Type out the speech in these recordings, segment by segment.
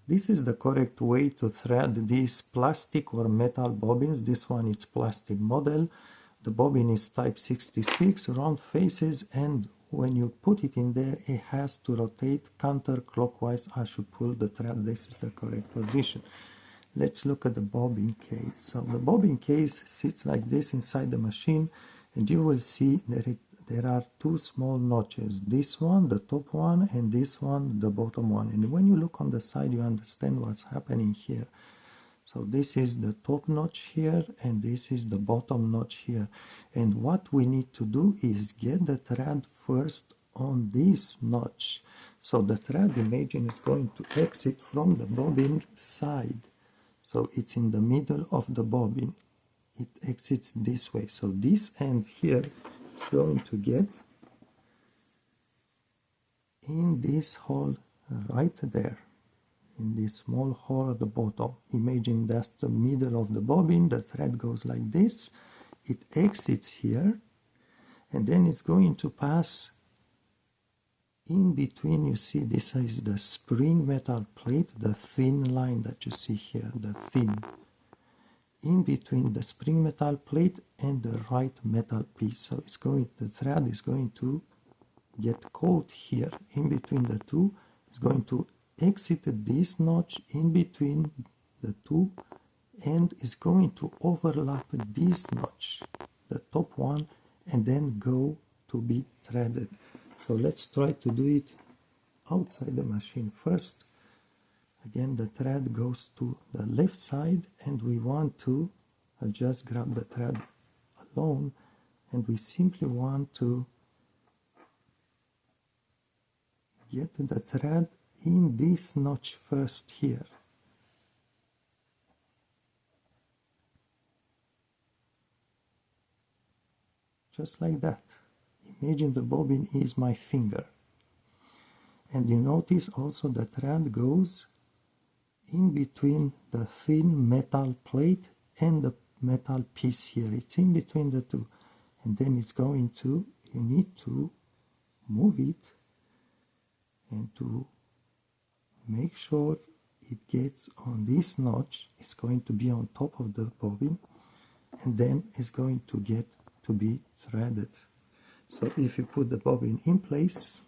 This is the correct way to thread these plastic or metal bobbins. This one is plastic model. The bobbin is type 66, round faces, and when you put it in there, it has to rotate counterclockwise as you pull the thread. This is the correct position. Let's look at the bobbin case. So the bobbin case sits like this inside the machine, and you will see that there are two small notches. This one, the top one, and this one, the bottom one. And when you look on the side, you understand what's happening here. So this is the top notch here, and this is the bottom notch here. And what we need to do is get the thread first on this notch. So the thread, imagine, is going to exit from the bobbin side. So it's in the middle of the bobbin. It exits this way. So this end here is going to get in this hole right there, in this small hole at the bottom. Imagine that's the middle of the bobbin. The thread goes like this. It exits here, and then it's going to pass in between. You see, this is the spring metal plate, the thin line that you see here, the thin. In between the spring metal plate and the right metal piece. So it's going, the thread is going to get caught here in between the two. It's going to exit this notch in between the two, and is going to overlap this notch, the top one, and then go to be threaded. So let's try to do it outside the machine first. Again, the thread goes to the left side, and we want to just grab the thread alone, and we simply want to get the thread in this notch first here. Just like that. Imagine the bobbin is my finger. And you notice also the thread goes in between the thin metal plate and the metal piece here. It's in between the two. And then it's going to, you need to move it and to make sure it gets on this notch. It's going to be on top of the bobbin, and then it's going to get to be threaded. So if you put the bobbin in place,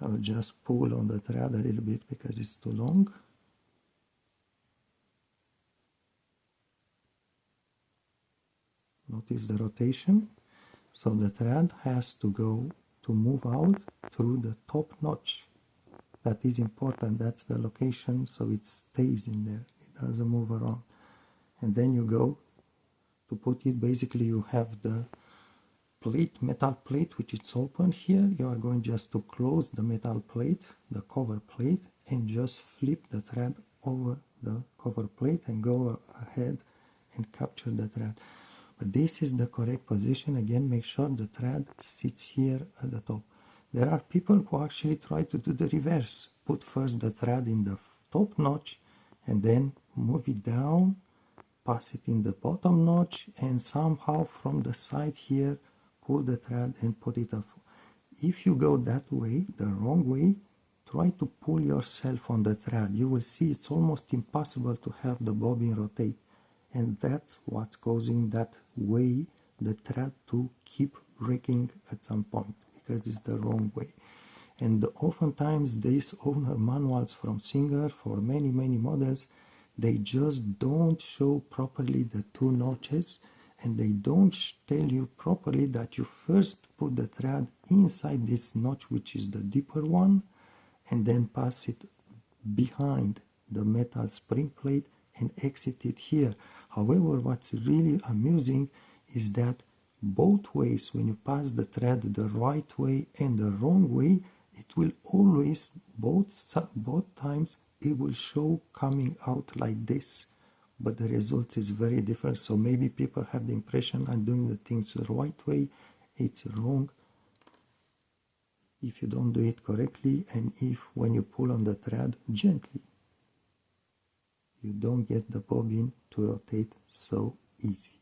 I will just pull on the thread a little bit because it's too long. Notice the rotation. So the thread has to go to move out through the top notch. That is important. That's the location, so it stays in there. It doesn't move around. And then you go to put it. Basically, you have the plate, metal plate, which is open here. You are going just to close the metal plate, the cover plate, and just flip the thread over the cover plate and go ahead and capture the thread. But this is the correct position. Again, make sure the thread sits here at the top. There are people who actually try to do the reverse. Put first the thread in the top notch and then move it down, pass it in the bottom notch, and somehow from the side here, pull the thread and put it up. If you go that way, the wrong way, try to pull yourself on the thread. You will see it's almost impossible to have the bobbin rotate. And that's what's causing that way the thread to keep breaking at some point, because it's the wrong way. And oftentimes these owner manuals from Singer for many models, they just don't show properly the two notches, and they don't tell you properly that you first put the thread inside this notch, which is the deeper one, and then pass it behind the metal spring plate and exit it here. However, what's really amusing is that both ways, when you pass the thread the right way and the wrong way, it will always, both times, it will show coming out like this. But the result is very different. So maybe people have the impression I'm doing the things the right way. It's wrong if you don't do it correctly, and if when you pull on the thread gently, you don't get the bobbin to rotate so easy.